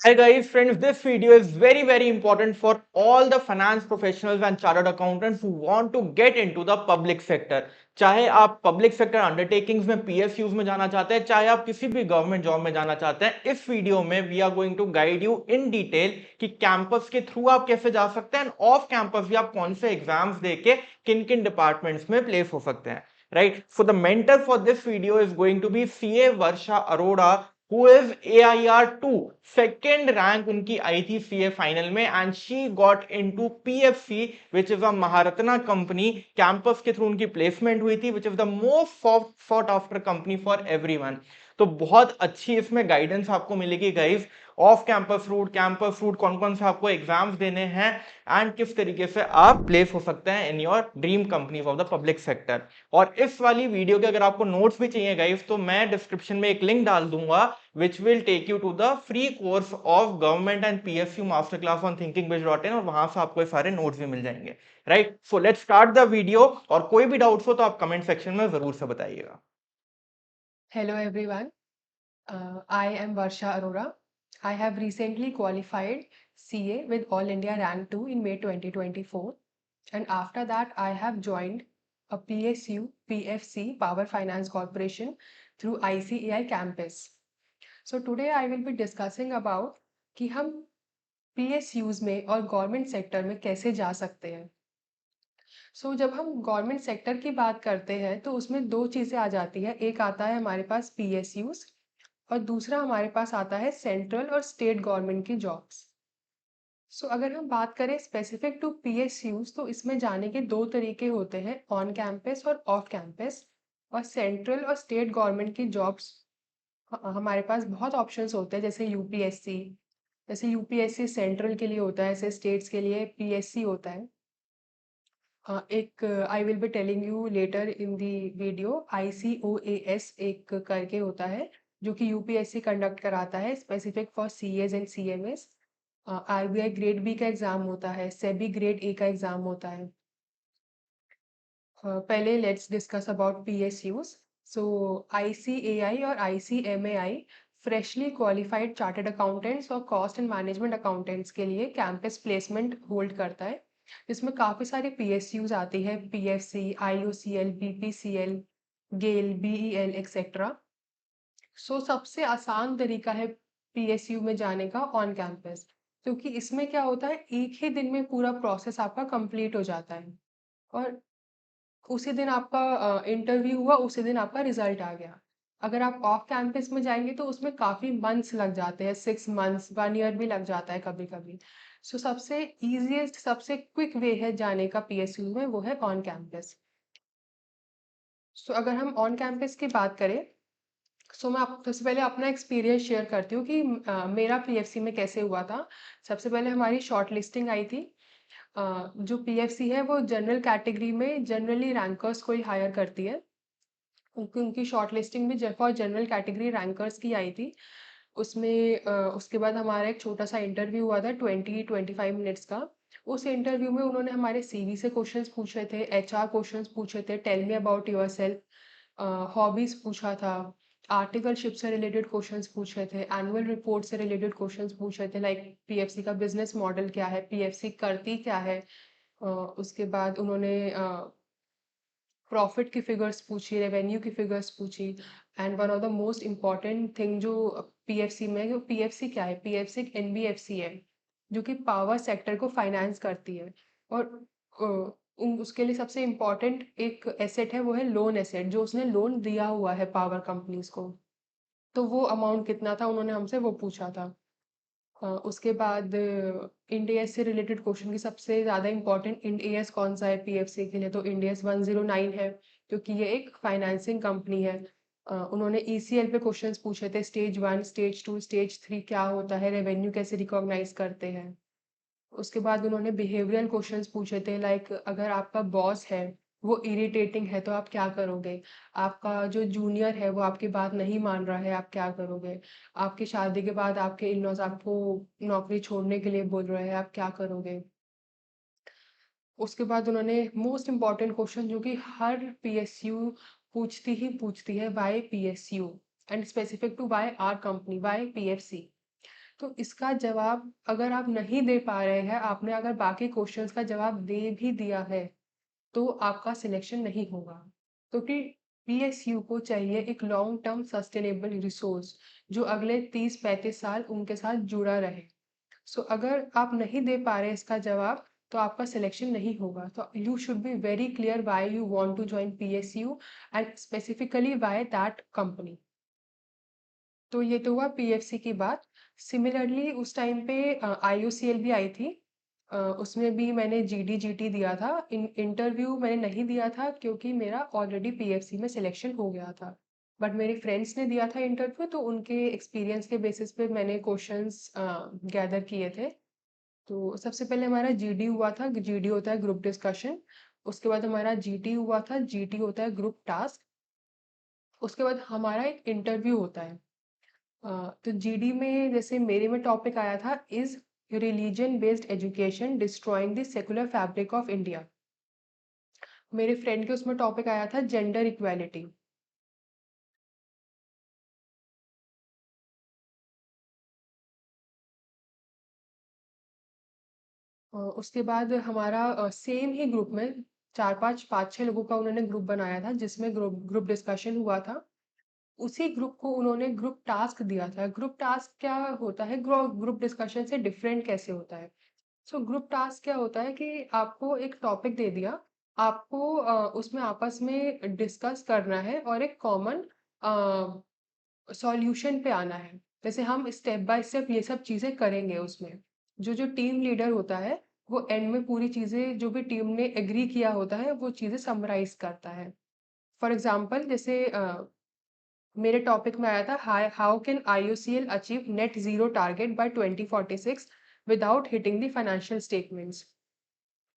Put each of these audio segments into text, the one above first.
Hi guys, friends, this video is very important for all the finance professionals and chartered accountants who want to get into the public sector. चाहे आप public sector undertakings में PSUs में जाना चाहते हैं, चाहे आप किसी भी गवर्नमेंट जॉब में जाना चाहते हैं, इस वीडियो में we are going to guide you in detail कि कैंपस के थ्रू आप कैसे जा सकते हैं, ऑफ कैंपस भी आप कौन से एग्जाम्स देके किन किन डिपार्टमेंट्स में प्लेस हो सकते हैं. Right, so the mentor for this video is going to be CA Varsha Arora, who is AIR 2. Second rank उनकी आई थी सीए फाइनल में and she got into PFC which is a Maharatna company. Campus के through उनकी placement हुई थी which is the most sought after company for everyone. तो बहुत अच्छी इसमें गाइडेंस आपको मिलेगी गाइस. ऑफ कैंपस रूट कौन कौन से आपको एग्जाम्स देने हैं एंड किस तरीके से आप प्लेस हो सकते हैं in your dream companies of the public sector. और इस वाली वीडियो के अगर आपको नोट्स भी चाहिए गाइस तो मैं डिस्क्रिप्शन में एक लिंक डाल दूंगा which will take you to the free course of government and PSU masterclass on thinkingbiz.in और वहां से आपको ये सारे नोट्स भी मिल जाएंगे. Right, so let's start the video. और कोई भी डाउट्स हो तो आप कमेंट सेक्शन में जरूर से बताइएगा. Hello everyone, I am Varsha Arora. I have recently qualified CA with All India Rank 2 in May 2024, and after that I have joined a PSU PFC Power Finance Corporation through ICAI campus. So today I will be discussing about कि हम PSUs में और government sector में कैसे जा सकते हैं. जब हम गवर्नमेंट सेक्टर की बात करते हैं तो उसमें दो चीज़ें आ जाती है. एक आता है हमारे पास PSUs और दूसरा हमारे पास आता है सेंट्रल और स्टेट गवर्नमेंट की जॉब्स. अगर हम बात करें स्पेसिफिक टू PSUs तो इसमें जाने के दो तरीके होते हैं, ऑन कैंपस और ऑफ कैंपस. और सेंट्रल और स्टेट गवर्नमेंट की जॉब्स हमारे पास बहुत ऑप्शंस होते हैं, जैसे यूपीएससी सेंट्रल के लिए होता है, ऐसे स्टेट्स के लिए PSC होता है. एक I will be telling you later in the video, ICOAS एक करके होता है जो कि यूपीएससी कंडक्ट कराता है specific for CAs and CMAs. RBI grade B का एग्जाम होता है, सेबी ग्रेड ए का एग्जाम होता है. पहले let's discuss about PSUs. ICAI और ICMAI freshly qualified chartered accountants और कॉस्ट एंड मैनेजमेंट अकाउंटेंट्स के लिए कैंपस प्लेसमेंट होल्ड करता है, जिसमें काफ़ी सारे PSUs आती है, PFC, IOCL, BPCL, गेल, BEL एक्सेट्रा. सबसे आसान तरीका है PSU में जाने का ऑन कैंपस, क्योंकि इसमें क्या होता है, एक ही दिन में पूरा प्रोसेस आपका कंप्लीट हो जाता है और उसी दिन आपका इंटरव्यू हुआ, उसी दिन आपका रिजल्ट आ गया. अगर आप ऑफ कैंपस में जाएंगे तो उसमें काफ़ी मंथ्स लग जाते हैं, 6 मंथ्स, 1 ईयर भी लग जाता है कभी कभी. सबसे इजीएस्ट, सबसे क्विक वे है जाने का PSU में, वो है ऑन कैंपस. अगर हम ऑन कैंपस की बात करें, मैं आप सबसे पहले अपना एक्सपीरियंस शेयर करती हूँ कि मेरा PFC में कैसे हुआ था. सबसे पहले हमारी शॉर्ट लिस्टिंग आई थी. जो PFC है वो जनरल कैटेगरी में जनरली रैंकर्स को ही हायर करती है. उनकी शॉर्ट लिस्टिंग भी फॉर जनरल कैटेगरी रैंकर्स की आई थी. उसके बाद हमारा एक छोटा सा इंटरव्यू हुआ था, 20-25 मिनट्स का. उस इंटरव्यू में उन्होंने हमारे CV से क्वेश्चंस पूछे थे, HR क्वेश्चंस पूछे थे, tell me about yourself, hobbies पूछा था, आर्टिकलशिप से रिलेटेड क्वेश्चंस पूछे थे, एनुअल रिपोर्ट से रिलेटेड क्वेश्चंस पूछे थे, लाइक PFC का बिजनेस मॉडल क्या है, PFC करती क्या है. उसके बाद उन्होंने प्रॉफिट की फिगर्स पूछी, रेवेन्यू की फिगर्स पूछी. And one of the most important thing जो PFC में है, PFC क्या है, PFC एक NBFC है जो कि पावर सेक्टर को फाइनेंस करती है. और उसके लिए सबसे इम्पॉर्टेंट एक एसेट है, वो है लोन एसेट, जो उसने लोन दिया हुआ है पावर कंपनीज को. तो वो अमाउंट कितना था उन्होंने हमसे वो पूछा था. उसके बाद इंड-एएस से रिलेटेड क्वेश्चन की सबसे ज़्यादा इम्पोर्टेंट, इंड-एएस कौन सा है PFC के लिए, तो इंड-एएस 109 है, क्योंकि ये एक फाइनेंसिंग कंपनी है. उन्होंने ECL पे क्वेश्चंस पूछे थे, स्टेज 1, स्टेज 2, स्टेज 3 क्या होता है, रेवेन्यू कैसे रिकॉग्नाइज करते हैं. उसके बाद उन्होंने बिहेवियरल क्वेश्चंस पूछे थे, लाइक अगर आपका बॉस है वो इरिटेटिंग है तो आप क्या करोगे, आपका जो जूनियर है वो आपकी बात नहीं मान रहा है, आप क्या करोगे, आपकी शादी के बाद आपके इन लॉज आपको नौकरी छोड़ने के लिए बोल रहे हैं, आप क्या करोगे. उसके बाद उन्होंने मोस्ट इम्पॉर्टेंट क्वेश्चन जो कि हर PSU पूछती है, why PSU and specific to why our company, why PFC. तो इसका जवाब अगर आप नहीं दे पा रहे हैं, आपने अगर बाकी क्वेश्चंस का जवाब दे भी दिया है, तो आपका सिलेक्शन नहीं होगा। क्योंकि पीएसयू को चाहिए एक लॉन्ग टर्म सस्टेनेबल रिसोर्स जो अगले 30-35 साल उनके साथ जुड़ा रहे। सो अगर आप नहीं दे पा रहे इसका जवाब, तो आपका सिलेक्शन नहीं होगा। तो you should be very clear why you want to join PSU and specifically why that company. तो ये तो हुआ पीएफसी की बात। सिमिलरली उस टाइम पे आईयूसीएल भी आई थी। उसमें भी मैंने जीडी जीटी दिया था। इंटरव्यू मैंने नहीं दिया था क्योंकि मेरा ऑलरेडी पीएफसी में सिलेक्शन हो गया था। बट मेरे फ्रेंड्स ने दिया था इंटरव्यू, तो उनके एक्सपीरियंस के बेसिस पे मैंने क्वेश्चंस गैदर किए थे। तो सबसे पहले हमारा जीडी हुआ था। जीडी होता है ग्रुप डिस्कशन। उसके बाद हमारा जीटी हुआ था। जीटी होता है ग्रुप टास्क। उसके बाद हमारा एक इंटरव्यू होता है। तो जीडी में जैसे मेरे में टॉपिक आया था, is religion based education destroying the secular fabric of India. मेरे फ्रेंड के उसमें टॉपिक आया था जेंडर इक्वालिटी। उसके बाद हमारा सेम ही ग्रुप में चार पाँच पाँच छह लोगों का उन्होंने ग्रुप बनाया था, जिसमें ग्रुप ग्रुप डिस्कशन हुआ था। उसी ग्रुप को उन्होंने ग्रुप टास्क दिया था। ग्रुप टास्क क्या होता है, ग्रुप डिस्कशन से डिफरेंट कैसे होता है? सो ग्रुप टास्क क्या होता है कि आपको एक टॉपिक दे दिया, आपको उसमें आपस में डिस्कस करना है और एक कॉमन सॉल्यूशन पे आना है। जैसे हम स्टेप बाय स्टेप ये सब चीज़ें करेंगे उसमें। जो टीम लीडर होता है, वो एंड में पूरी चीज़ें जो भी टीम ने एग्री किया होता है, वो चीज़ें समराइज़ करता है। फॉर एग्ज़ाम्पल जैसे मेरे टॉपिक में आया था, how can IUCL achieve net zero target by 2046 without hitting the financial statements.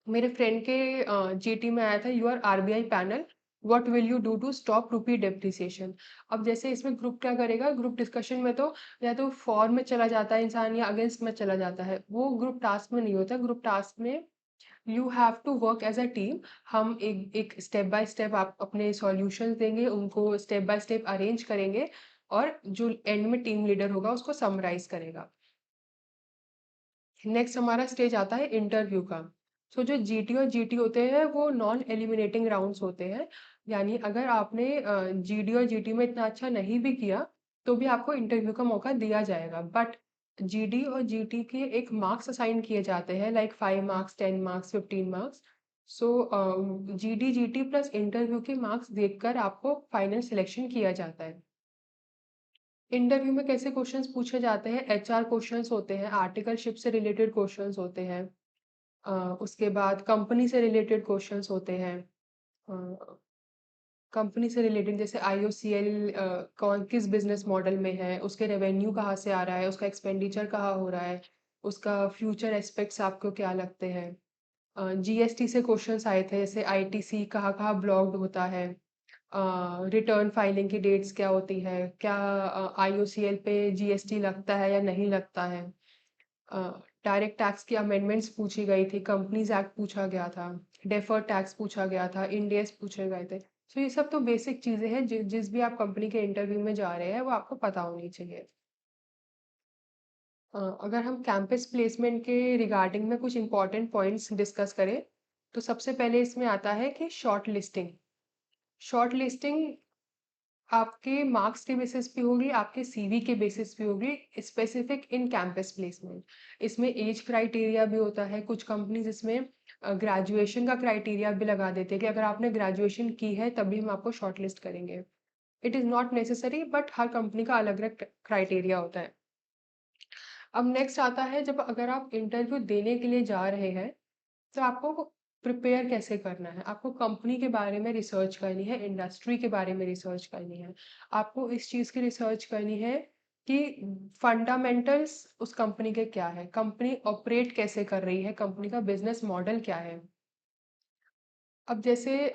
मेरे फ्रेंड के जीटी में आया था, your RBI panel, what will you do to stop rupee depreciation. अब जैसे इसमें ग्रुप क्या करेगा, ग्रुप डिस्कशन में तो या तो फॉर में चला जाता है इंसान या अगेंस्ट में चला जाता है। वो ग्रुप टास्क में नहीं होता। ग्रुप टास्क में you have to work as a team. हम एक एक स्टेप बाय स्टेप आप अपने सॉल्यूशंस देंगे, उनको स्टेप बाय स्टेप अरेंज करेंगे, और जो एंड में टीम लीडर होगा उसको समराइज करेगा। नेक्स्ट हमारा स्टेज आता है इंटरव्यू का। सो जो जीटी और जीटी होते हैं वो नॉन एलिमिनेटिंग राउंड्स होते हैं। यानी अगर आपने जीडी और जीटी में इतना अच्छा नहीं भी किया, तो भी आपको इंटरव्यू का मौका दिया जाएगा। बट जीडी और जीटी के एक मार्क्स असाइन किए जाते हैं, लाइक 5 मार्क्स, 10 मार्क्स, 15 मार्क्स। सो जीडी जीटी प्लस इंटरव्यू के मार्क्स देखकर आपको फाइनल सिलेक्शन किया जाता है। इंटरव्यू में कैसे क्वेश्चंस पूछे जाते हैं? एचआर क्वेश्चंस होते हैं, आर्टिकलशिप से रिलेटेड क्वेश्चंस होते हैं। उसके बाद कंपनी से रिलेटेड क्वेश्चंस होते हैं। कंपनी से रिलेटेड जैसे आईओसीएल कौन किस बिजनेस मॉडल में है, उसके रेवेन्यू कहाँ से आ रहा है, उसका एक्सपेंडिचर कहाँ हो रहा है, उसका फ्यूचर एस्पेक्ट्स आपको क्या लगते हैं। जीएसटी से क्वेश्चंस आए थे, जैसे आईटीसी कहाँ कहाँ ब्लॉक्ड होता है, रिटर्न फाइलिंग की डेट्स क्या होती है, क्या आईओसीएल पे जीएसटी लगता है या नहीं लगता है। डायरेक्ट टैक्स की अमेंडमेंट्स पूछी गई थी, कंपनीज एक्ट पूछा गया था, डेफर्ड टैक्स पूछा गया था, इंडेस पूछे गए थे। तो ये सब तो बेसिक चीज़ें हैं जिस भी आप कंपनी के इंटरव्यू में जा रहे हैं वो आपको पता होनी चाहिए। अगर हम कैंपस प्लेसमेंट के रिगार्डिंग में कुछ इंपॉर्टेंट पॉइंट्स डिस्कस करें, तो सबसे पहले इसमें आता है कि शॉर्ट लिस्टिंग। शॉर्ट लिस्टिंग आपके मार्क्स के बेसिस पे होगी, आपके सीवी के बेसिस पे होगी, स्पेसिफिक इन कैंपस प्लेसमेंट। इसमें एज क्राइटेरिया भी होता है। कुछ कंपनीज इसमें ग्रेजुएशन का क्राइटेरिया भी लगा देते हैं कि अगर आपने ग्रेजुएशन की है तभी हम आपको शॉर्टलिस्ट करेंगे। It is not necessary, but her company का अलग अलग क्राइटेरिया होता है। अब नेक्स्ट आता है, जब अगर आप इंटरव्यू देने के लिए जा रहे हैं, तो आपको प्रिपेयर कैसे करना है? आपको कंपनी के बारे में रिसर्च करनी है, इंडस्ट्री के बारे में रिसर्च करनी है। आपको इस चीज़ की रिसर्च करनी है कि फंडामेंटल्स उस कंपनी के क्या है, कंपनी ऑपरेट कैसे कर रही है, कंपनी का बिजनेस मॉडल क्या है। अब जैसे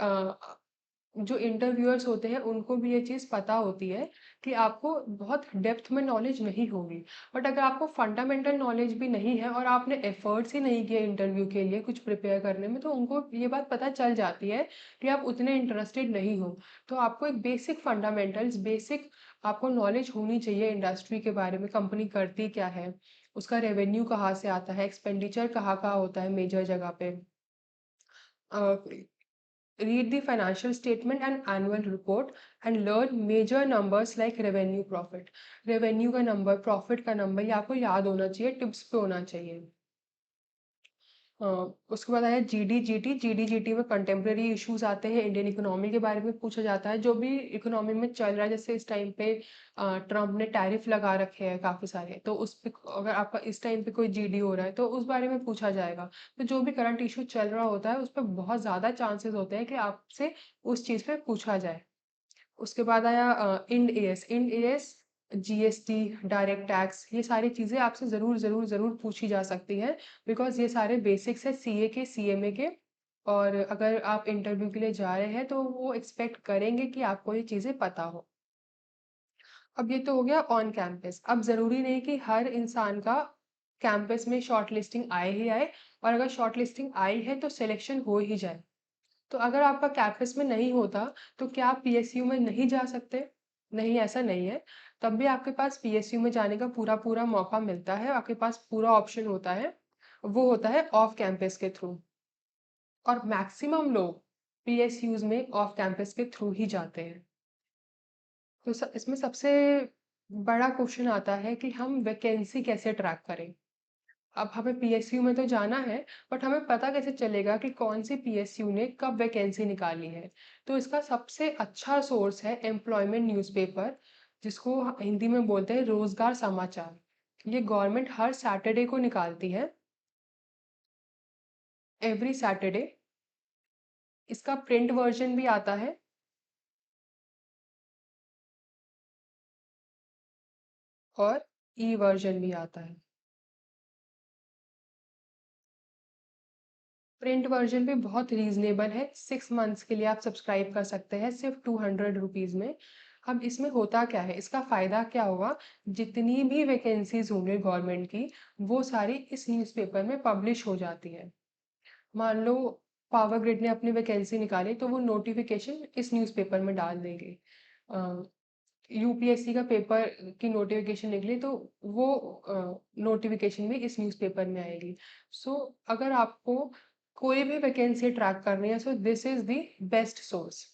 जो इंटरव्यूअर्स होते हैं उनको भी ये चीज़ पता होती है कि आपको बहुत डेप्थ में नॉलेज नहीं होगी। बट अगर आपको फंडामेंटल नॉलेज भी नहीं है और आपने एफर्ट्स ही नहीं किए इंटरव्यू के लिए कुछ प्रिपेयर करने में, तो उनको ये बात पता चल जाती है कि आप उतने इंटरेस्टेड नहीं हो। तो आपको एक बेसिक फंडामेंटल्स, बेसिक आपको नॉलेज होनी चाहिए इंडस्ट्री के बारे में, कंपनी करती क्या है, उसका रेवेन्यू कहाँ से आता है, एक्सपेंडिचर कहाँ-कहाँ होता है मेजर जगह पे। Read the financial statement and annual report and learn major numbers like revenue profit. Revenue का नंबर, प्रॉफिट का नंबर ये आपको याद होना चाहिए, टिप्स पे होना चाहिए। उसके बाद आया जीडी जीटी में कंटेम्प्रेरी इश्यूज आते हैं, इंडियन इकोनॉमी के बारे में पूछा जाता है, जो भी इकोनॉमी में चल रहा है। जैसे इस टाइम पे ट्रम्प ने टैरिफ लगा रखे हैं काफ़ी सारे, तो उस पे अगर आपका इस टाइम पे कोई जीडी हो रहा है तो उस बारे में पूछा जाएगा। तो जो भी करंट इशू चल रहा होता है उस पर बहुत ज़्यादा चांसेस होते हैं कि आपसे उस चीज़ पे पूछा जाए। उसके बाद आया Ind AS GST, direct tax, ये सारी चीज़ें आपसे ज़रूर पूछी जा सकती हैं, बिकॉज़ ये सारे बेसिक्स है सीए के, सीएमए के। और अगर आप इंटरव्यू के लिए जा रहे हैं तो वो एक्सपेक्ट करेंगे कि आपको ये चीज़ें पता हो। अब ये तो हो गया ऑन कैंपस। अब ज़रूरी नहीं कि हर इंसान का कैंपस में शॉर्ट लिस्टिंग आए ही आए, और अगर शॉर्ट लिस्टिंग आई है तो सिलेक्शन हो ही जाए। तो अगर आपका कैंपस में नहीं होता तो क्या आप पीएसयू में नहीं जा सकते? नहीं, ऐसा नहीं है। तब भी आपके पास पीएसयू में जाने का पूरा मौका मिलता है, आपके पास पूरा ऑप्शन होता है। वो होता है ऑफ कैंपस के थ्रू, और मैक्सिमम लोग पीएसयूज में ऑफ कैंपस के थ्रू ही जाते हैं। तो इसमें सबसे बड़ा क्वेश्चन आता है कि हम वैकेंसी कैसे ट्रैक करें। अब हमें पीएसयू में तो जाना है, बट हमें पता कैसे चलेगा कि कौन सी पीएसयू ने कब वैकेंसी निकाली है। तो इसका सबसे अच्छा सोर्स है एम्प्लॉयमेंट न्यूज़पेपर, जिसको हिंदी में बोलते हैं रोजगार समाचार। ये गवर्नमेंट हर सैटरडे को निकालती है, एवरी सैटरडे। इसका प्रिंट वर्जन भी आता है और ई वर्जन भी आता है। प्रिंट वर्जन भी बहुत रीजनेबल है, 6 मंथ्स के लिए आप सब्सक्राइब कर सकते हैं सिर्फ 200 रुपीज़ में। अब इसमें होता क्या है, इसका फ़ायदा क्या होगा, जितनी भी वैकेंसीज होंगी गवर्नमेंट की वो सारी इस न्यूज़पेपर में पब्लिश हो जाती है। मान लो पावर ग्रिड ने अपनी वैकेंसी निकाली तो वो नोटिफिकेशन इस न्यूज़पेपर में डाल देंगे। यूपीएससी का पेपर की नोटिफिकेशन निकली तो वो नोटिफिकेशन भी इस न्यूज़पेपर में आएगी। सो अगर आपको कोई भी वैकेंसी ट्रैक करनी है, so this is the best source.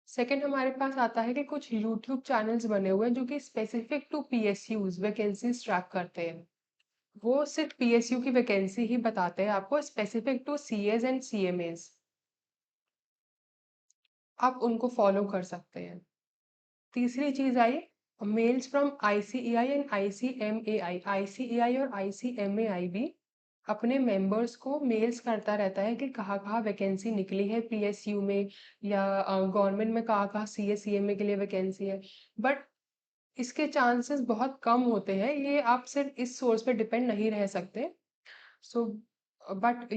Second हमारे पास आता है कि कुछ यूट्यूब चैनल्स बने हुए हैं जो कि specific to PSUs vacancies track करते हैं। वो सिर्फ पीएसयू की वैकेंसी ही बताते हैं आपको, specific to CAs and CMAs. आप उनको फॉलो कर सकते हैं। तीसरी चीज emails from ICAI and ICMAI. ICAI और आईसीएमएआई भी अपने मेंबर्स को मेल्स करता रहता है कि कहाँ-कहाँ वैकेंसी निकली है पीएसयू में, या गवर्नमेंट में कहाँ-कहाँ सीए सीएमए के लिए वैकेंसी है। बट इसके चांसेस बहुत कम होते हैं, ये आप सिर्फ इस सोर्स पे डिपेंड नहीं रह सकते। सो बट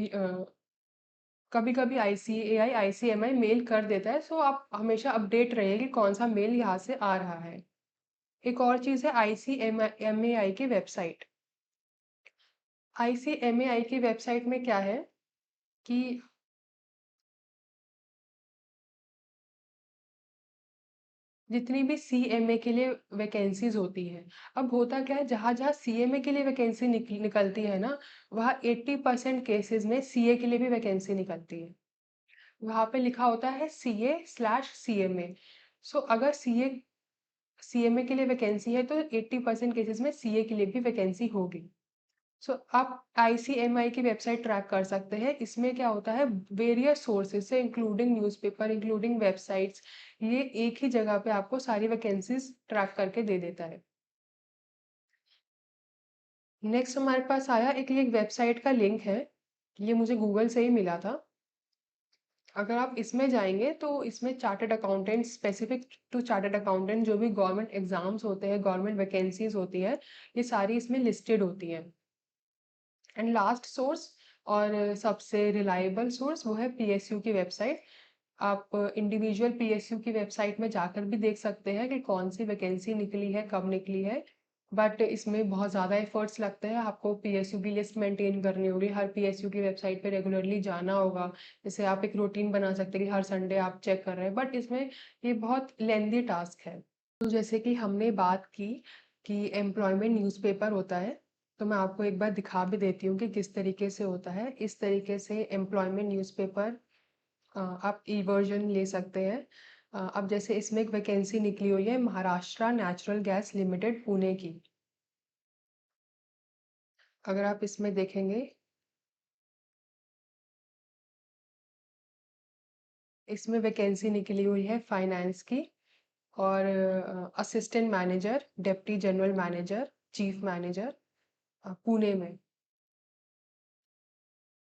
कभी-कभी आईसीएआई आईसीएमआई मेल कर देता है, सो आप हमेशा अपडेट रहिए कि कौन सा मेल यहाँ से आ रहा है। एक और चीज़ है आईसीएमएआई की वेबसाइट। आईसीएमएआई की वेबसाइट में क्या है कि जितनी भी सीएमए के लिए वैकेंसीज होती हैं, अब होता क्या है, जहाँ-जहाँ सीएमए के लिए वैकेंसी निकलती है ना, वहाँ 80% केसेस में सीए के लिए भी वैकेंसी निकलती है। वहाँ पे लिखा होता है CA/CMA। सो अगर सीएमए के लिए वैकेंसी है तो 80% केसेस में सीए के लिए भी वैकेंसी होगी। सो आप आईसीएमआई की वेबसाइट ट्रैक कर सकते हैं। इसमें क्या होता है, वेरियस सोर्सेज से इंक्लूडिंग न्यूज़पेपर, इंक्लूडिंग वेबसाइट्स, ये एक ही जगह पे आपको सारी वैकेंसीज ट्रैक करके दे देता है। नेक्स्ट हमारे पास आया एक वेबसाइट का लिंक है, ये मुझे गूगल से ही मिला था। अगर आप इसमें जाएंगे तो इसमें chartered accountant, specific to chartered accountant जो भी गवर्नमेंट एग्जाम्स होते हैं, गवर्नमेंट वैकेंसीज होती है, ये सारी इसमें लिस्टेड होती हैं। एंड लास्ट सोर्स और सबसे रिलायबल सोर्स वो है पीएसयू की वेबसाइट। आप इंडिविजुअल पीएसयू की वेबसाइट में जाकर भी देख सकते हैं कि कौन सी वैकेंसी निकली है, कब निकली है। बट इसमें बहुत ज़्यादा एफर्ट्स लगते हैं, आपको पीएसयू की लिस्ट मेंटेन करनी होगी, हर पीएसयू की वेबसाइट पे रेगुलरली जाना होगा। जैसे आप एक रूटीन बना सकते हैं कि हर संडे आप चेक कर रहे हैं, बट इसमें ये बहुत लेंदी टास्क है। तो जैसे कि हमने बात की कि एम्प्लॉयमेंट न्यूज़पेपर होता है, तो मैं आपको एक बार दिखा भी देती हूँ कि किस तरीके से होता है। इस तरीके से एम्प्लॉयमेंट न्यूज़पेपर आप ई वर्जन ले सकते हैं। अब जैसे इसमें एक वैकेंसी निकली हुई है Maharashtra natural gas limited Pune की। अगर आप इसमें देखेंगे, इसमें वैकेंसी निकली हुई है फाइनेंस की और assistant manager, deputy general manager, chief manager Pune में।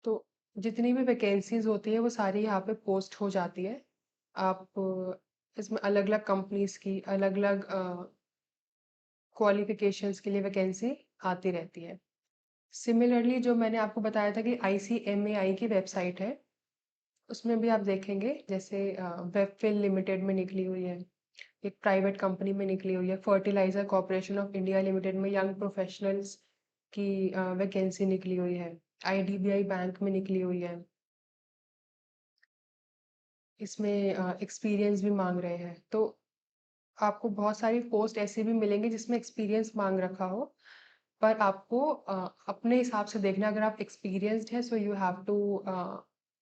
तो जितनी भी वैकेंसीज होती है वो सारी यहाँ पे पोस्ट हो जाती है। आप इसमें अलग-अलग कंपनीज की अलग-अलग क्वालिफिकेशंस के लिए वैकेंसी आती रहती है। सिमिलरली जो मैंने आपको बताया था कि ICMAI की वेबसाइट है, उसमें भी आप देखेंगे जैसे वेबफिल लिमिटेड में निकली हुई है, एक प्राइवेट कंपनी में निकली हुई है, fertilizer corporation of India limited में यंग प्रोफेशनल्स की वैकेंसी निकली हुई है, IDBI बैंक में निकली हुई है। इसमें एक्सपीरियंस भी मांग रहे हैं, तो आपको बहुत सारी पोस्ट ऐसे भी मिलेंगे जिसमें एक्सपीरियंस मांग रखा हो, पर आपको अपने हिसाब से देखना। अगर आप एक्सपीरियंस्ड है सो यू हैव टू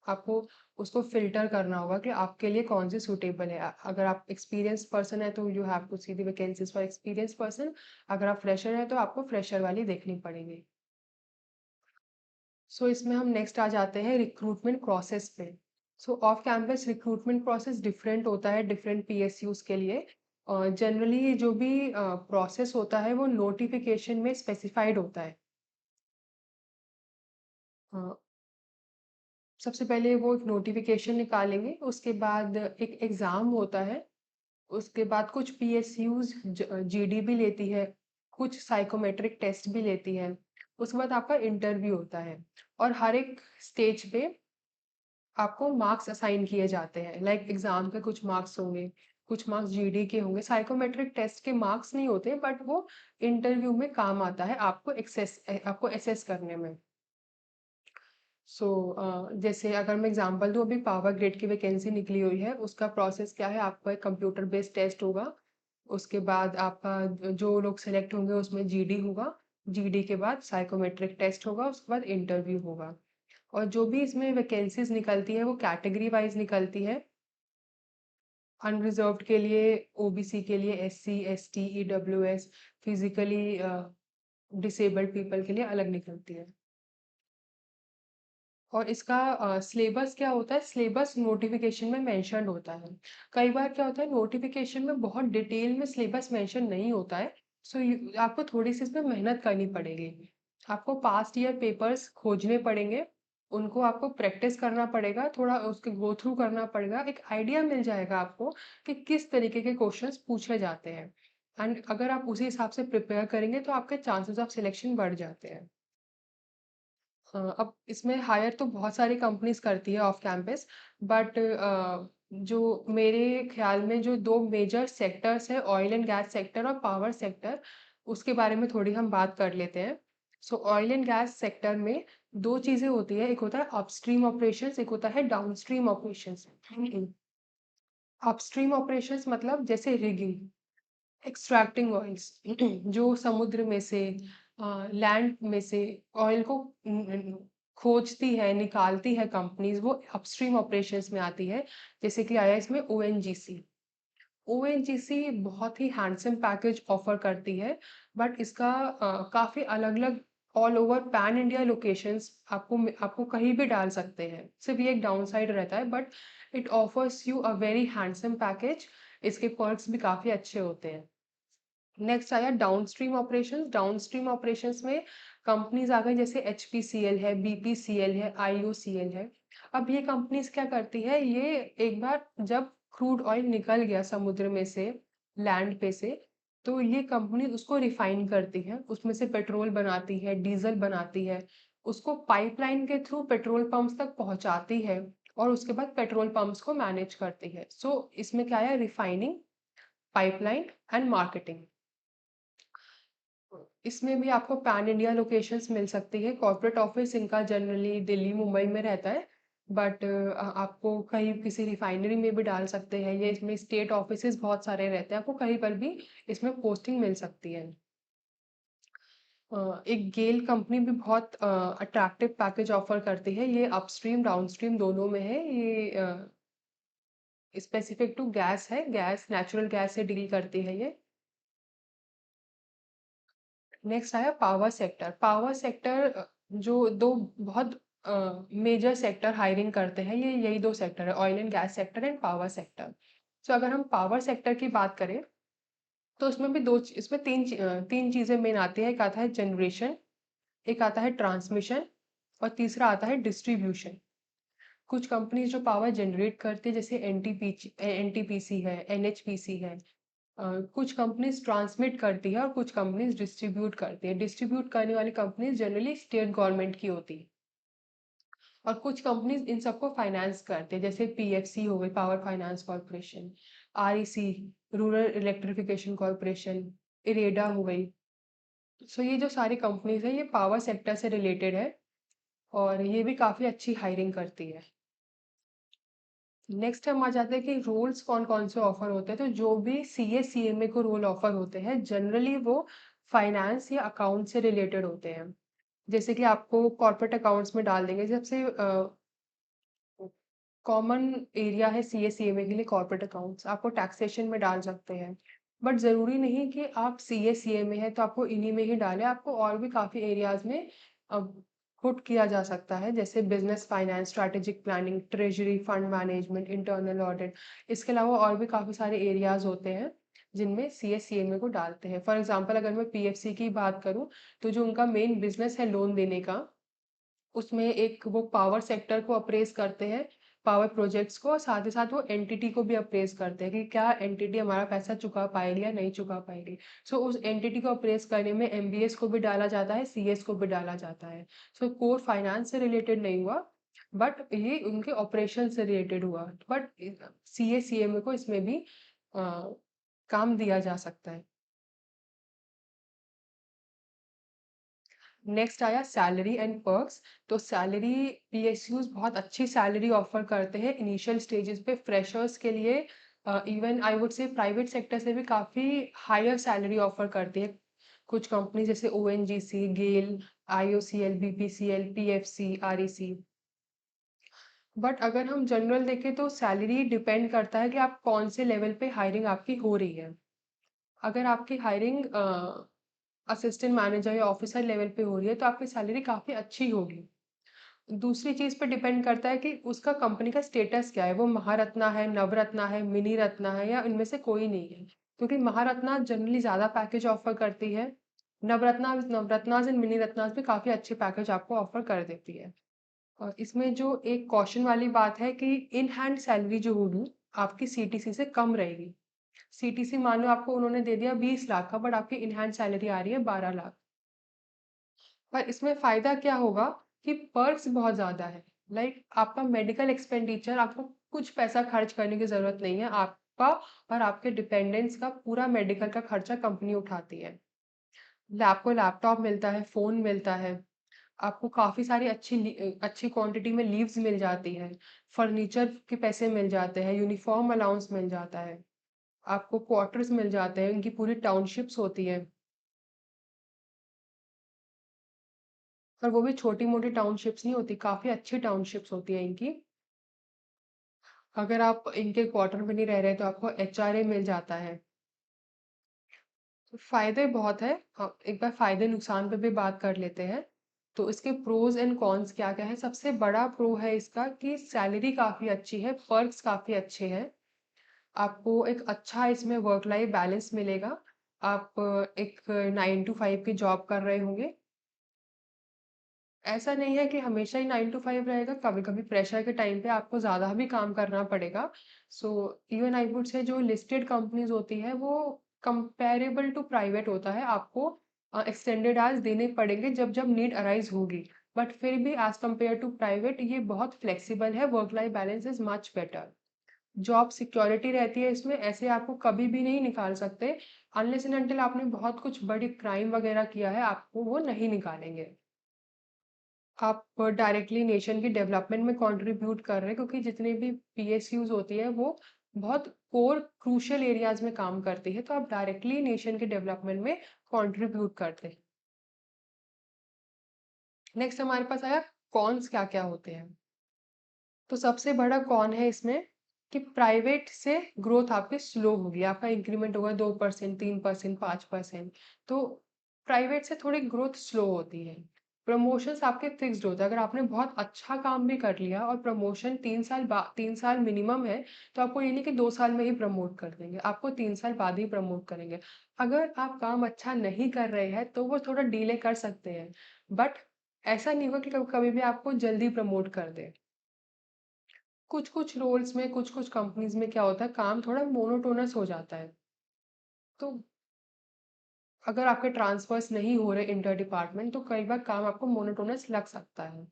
आपको उसको फिल्टर करना होगा कि आपके लिए कौन सी सूटेबल है। अगर आप एक्सपीरियंस पर्सन है तो you have to see the vacancies for experience person. अगर आप फ्रेशर है तो आपको फ्रेशर वाली देखनी पड़ेगी। सो इसमें हम नेक्स्ट आ जाते हैं रिक्रूटमेंट प्रोसेस पे। सो off campus recruitment process different होता है डिफरेंट PSUs के लिए। जनरली जो भी प्रोसेस होता है वो नोटिफिकेशन में स्पेसिफाइड होता है। अ, सबसे पहले वो एक नोटिफिकेशन निकालेंगे, उसके बाद एक एग्ज़ाम होता है, उसके बाद कुछ PSUs GD भी लेती है, कुछ साइकोमेट्रिक टेस्ट भी लेती है, उसके बाद आपका इंटरव्यू होता है और हर एक स्टेज पे आपको मार्क्स असाइन किए जाते हैं। लाइक एग्जाम के कुछ मार्क्स होंगे, कुछ मार्क्स GD के होंगे। साइकोमेट्रिक टेस्ट के मार्क्स नहीं होते बट वो इंटरव्यू में काम आता है आपको एसेस करने में। सो जैसे अगर मैं एग्जांपल दूं, अभी पावर ग्रिड की वैकेंसी निकली हुई है, उसका प्रोसेस क्या है, आपका एक कंप्यूटर बेस्ड टेस्ट होगा, उसके बाद आपका जो लोग सेलेक्ट होंगे उसमें GD होगा, GD के बाद साइकोमेट्रिक टेस्ट होगा, उसके बाद इंटरव्यू होगा। और जो भी इसमें वैकेंसीज निकलती है वो कैटेगरी वाइज निकलती है। अनरिजर्व्ड के लिए, OBC के लिए, SC ST EWS, physically disabled people के लिए अलग निकलती है। और इसका सिलेबस क्या होता है, सिलेबस नोटिफिकेशन में मेंशन होता है। कई बार क्या होता है नोटिफिकेशन में बहुत डिटेल में सिलेबस मेंशन नहीं होता है। सो आपको थोड़ी सी इसमें मेहनत करनी पड़ेगी। आपको पास्ट ईयर पेपर्स खोजने पड़ेंगे, उनको आपको प्रैक्टिस करना पड़ेगा, थोड़ा उसके गो थ्रू करना पड़ेगा, एक आइडिया मिल जाएगा आपको कि किस तरीके के क्वेश्चंस पूछे जाते हैं। एंड अगर आप उसी हिसाब से प्रिपेयर करेंगे तो आपके चांसेस ऑफ सिलेक्शन बढ़ जाते हैं। हाँ, अब इसमें हायर तो बहुत सारी कंपनीज करती है ऑफ कैंपस, बट जो मेरे ख्याल में जो दो मेजर सेक्टर्स है, ऑयल एंड गैस सेक्टर और पावर सेक्टर, उसके बारे में थोड़ी हम बात कर लेते हैं। सो ऑयल एंड गैस सेक्टर में दो चीजें होती है, एक होता है अपस्ट्रीम ऑपरेशंस, एक होता है डाउनस्ट्रीम ऑपरेशंस। अपस्ट्रीम ऑपरेशंस मतलब जैसे रिगिंग, एक्सट्रैक्टिंग ऑयल्स, जो समुद्र में से लैंड में से ऑयल को खोजती है, निकालती है कंपनीज, वो अपस्ट्रीम ऑपरेशंस में आती है। जैसे कि आया इसमें ONGC। ONGC बहुत ही हैंडसम पैकेज ऑफर करती है, बट इसका काफी अलग अलग all over pan India locations आपको कहीं भी डाल सकते हैं। सिर्फ ये एक डाउन साइड रहता है, but it offers you a very handsome package. इसके पर्क्स भी काफी अच्छे होते हैं। नेक्स्ट आया डाउनस्ट्रीम ऑपरेशंस। डाउनस्ट्रीम ऑपरेशंस में कंपनीज आ गई जैसे HPCL है, BPCL है, IOCL है। अब ये कंपनीज क्या करती है, ये एक बार जब क्रूड ऑयल निकल गया समुद्र में से, लैंड पे से, तो ये कंपनी उसको रिफाइन करती है, उसमें से पेट्रोल बनाती है, डीजल बनाती है, उसको पाइपलाइन के थ्रू पेट्रोल पंप्स तक पहुंचाती है और उसके बाद पेट्रोल पंप्स को मैनेज करती है। सो इसमें क्या है, रिफाइनिंग, पाइपलाइन एंड मार्केटिंग। इसमें भी आपको पैन इंडिया लोकेशंस मिल सकती है। कॉर्पोरेट ऑफिस इनका जनरली दिल्ली मुंबई में रहता है, बट आपको कहीं किसी रिफाइनरी में भी डाल सकते हैं, या इसमें स्टेट ऑफिसेज बहुत सारे रहते हैं, आपको कहीं पर भी इसमें पोस्टिंग मिल सकती है। एक गेल कंपनी भी बहुत अट्रैक्टिव पैकेज ऑफर करती है, ये अपस्ट्रीम डाउनस्ट्रीम दोनों में है, ये स्पेसिफिक टू गैस है, गैस नेचुरल गैस से डील करती है ये। नेक्स्ट आया पावर सेक्टर। पावर सेक्टर जो दो बहुत मेजर सेक्टर हायरिंग करते हैं, ये यही दो सेक्टर है, oil and gas sector and power sector. So अगर हम पावर सेक्टर की बात करें तो उसमें भी इसमें तीन चीजें मेन आती है। एक आता है जनरेशन, एक आता है ट्रांसमिशन, और तीसरा आता है डिस्ट्रीब्यूशन। कुछ कंपनीज जो पावर जनरेट करती है जैसे एनटीपीसी है, एनएचपीसी है। कुछ कंपनीज ट्रांसमिट करती है और कुछ कंपनीज डिस्ट्रीब्यूट करती है। डिस्ट्रीब्यूट करने वाली कंपनीज जनरली स्टेट गवर्नमेंट की होती है, और कुछ कंपनीज इन सबको फाइनेंस करते हैं, जैसे पीएफसी हो गई, power finance corporation, REC, rural electrification corporation, IREDA हो गई। सो ये जो सारी कंपनीज है ये पावर सेक्टर से रिलेटेड है, और ये भी काफी अच्छी हायरिंग करती है। नेक्स्ट हम आ जाते हैं कि रोल्स कौन कौन से ऑफर होते हैं। तो जो भी सीए सीएमए को रोल ऑफर होते हैं जनरली वो फाइनेंस या अकाउंट से रिलेटेड होते हैं। जैसे कि आपको कॉर्पोरेट अकाउंट्स में डाल देंगे, सबसे कॉमन एरिया है सीए सीएमए के लिए कॉर्पोरेट अकाउंट्स, आपको टैक्सेशन में डाल सकते हैं। बट ज़रूरी नहीं कि आप सीए सीएमए है तो आपको इन्हीं में ही डालें, आपको और भी काफ़ी एरियाज में पुट किया जा सकता है, जैसे business finance, strategic planning, treasury, fund management, internal audit. इसके अलावा और भी काफ़ी सारे एरियाज होते हैं जिनमें सीए सीएमए को डालते हैं। फॉर एग्जांपल अगर मैं पीएफसी की बात करूं, तो जो उनका मेन बिजनेस है लोन देने का, उसमें एक वो पावर सेक्टर को अप्रेज करते हैं, पावर प्रोजेक्ट्स को, और साथ ही साथ वो एनटीटी को भी अप्रेज करते हैं कि क्या एनटीटी हमारा पैसा चुका पाएगी या नहीं चुका पाएगी। सो उस एनटीटी को अप्रेज करने में एमबीएस को भी डाला जाता है, सीएस को भी डाला जाता है। सो कोर फाइनेंस से रिलेटेड नहीं हुआ, बट ये उनके ऑपरेशन से रिलेटेड हुआ, बट सीए सीएमए को इसमें भी काम दिया जा सकता है। नेक्स्ट आया सैलरी एंड पर्क्स। तो सैलरी, पीएसयूज बहुत अच्छी सैलरी ऑफर करते हैं इनिशियल स्टेजेस पे फ्रेशर्स के लिए। Even I would say private sector से भी काफ़ी हायर सैलरी ऑफर करती है कुछ कंपनी, जैसे ONGC, GAIL, IOCL, BPCL, PFC, REC. But अगर हम जनरल देखें तो सैलरी डिपेंड करता है कि आप कौन से लेवल पे हायरिंग आपकी हो रही है। अगर आपकी हायरिंग असिस्टेंट मैनेजर या ऑफिसर लेवल पे हो रही है तो आपकी सैलरी काफ़ी अच्छी होगी। दूसरी चीज़ पे डिपेंड करता है कि उसका कंपनी का स्टेटस क्या है, वो महारत्ना है, नवरत्ना है, मिनी रत्ना है, या इनमें से कोई नहीं है। क्योंकि महारत्ना जनरली ज़्यादा पैकेज ऑफर करती है, नवरत्नाज एंड मिनी रत्नाज भी काफ़ी अच्छे पैकेज आपको ऑफर कर देती है। और इसमें जो एक कॉशन वाली बात है कि इन हैंड सैलरी जो होगी आपकी सीटीसी से कम रहेगी। सीटीसी मान लो आपको उन्होंने दे दिया 20 लाख का, बट आपकी इन हैंड सैलरी आ रही है 12 लाख। पर इसमें फायदा क्या होगा कि पर्क्स बहुत ज्यादा है। लाइक आपका मेडिकल एक्सपेंडिचर, आपको कुछ पैसा खर्च करने की जरूरत नहीं है, आपका और आपके डिपेंडेंट्स का पूरा मेडिकल का खर्चा कंपनी उठाती है। आपको लैपटॉप मिलता है, फोन मिलता है, आपको काफी सारी अच्छी क्वांटिटी में लीव्स मिल जाती है, फर्नीचर के पैसे मिल जाते हैं, यूनिफॉर्म अलाउंस मिल जाता है, आपको क्वार्टर्स मिल जाते हैं, इनकी पूरी टाउनशिप्स होती है, और वो भी छोटी मोटी टाउनशिप्स नहीं होती, काफी अच्छी टाउनशिप्स होती है इनकी। अगर आप इनके क्वार्टर में नहीं रह रहे तो आपको एचआरए मिल जाता है। तो फायदे बहुत है। एक बार फायदे नुकसान पे भी बात कर लेते हैं। तो इसके प्रोज एंड कॉन्स क्या क्या है। सबसे बड़ा प्रो है इसका कि सैलरी काफी अच्छी है, पर्क्स काफी अच्छे हैं, आपको एक अच्छा इसमें वर्क लाइफ बैलेंस मिलेगा। आप एक 9 to 5 की जॉब कर रहे होंगे, ऐसा नहीं है कि हमेशा ही 9 to 5 रहेगा, कभी कभी प्रेशर के टाइम पे आपको ज्यादा भी काम करना पड़ेगा। So even I would say जो लिस्टेड कंपनीज होती है वो कंपेरेबल टू प्राइवेट होता है, आपको एक्सटेंडेड आवर्स देने पड़ेंगे जब जब नीड अराइज होगी। बट फिर भी एज कम्पेयर टू प्राइवेट ये बहुत फ्लेक्सिबल है, work life balance is much better. Job security रहती है इसमें, ऐसे आपको कभी भी नहीं निकाल सकते, अनलेस एंड अनटिल आपने बहुत कुछ बड़ी क्राइम वगैरह किया है आपको वो नहीं निकालेंगे। आप डायरेक्टली नेशन की डेवलपमेंट में कंट्रीब्यूट कर रहे हैं, क्योंकि जितने भी पीएसयूज होती है वो बहुत कोर क्रूशियल एरियाज में काम करती है, तो आप डायरेक्टली नेशन के डेवलपमेंट में कंट्रीब्यूट करते हैं। नेक्स्ट हमारे पास आया कॉन्स क्या क्या होते हैं। तो सबसे बड़ा कॉन है इसमें कि प्राइवेट से ग्रोथ आपकी स्लो होगी, आपका इंक्रीमेंट होगा 2%, 3%, 5%। तो प्राइवेट से थोड़ी ग्रोथ स्लो होती है। प्रमोशंस आपके फिक्स्ड होते हैं। अगर आपने बहुत अच्छा काम भी कर लिया और प्रमोशन 3 साल मिनिमम है, तो आपको ये नहीं कि 2 साल में ही प्रमोट कर देंगे, आपको 3 साल बाद ही प्रमोट करेंगे। अगर आप काम अच्छा नहीं कर रहे हैं तो वो थोड़ा डिले कर सकते हैं, बट ऐसा नहीं होगा कि कभी भी आपको जल्दी प्रमोट कर दे। कुछ कुछ रोल्स में, कुछ कुछ कंपनीज में क्या होता है, काम थोड़ा मोनोटोनस हो जाता है। तो अगर आपके ट्रांसफर्स नहीं हो रहे इंटर डिपार्टमेंट, तो कई बार काम आपको मोनोटोनस लग सकता है।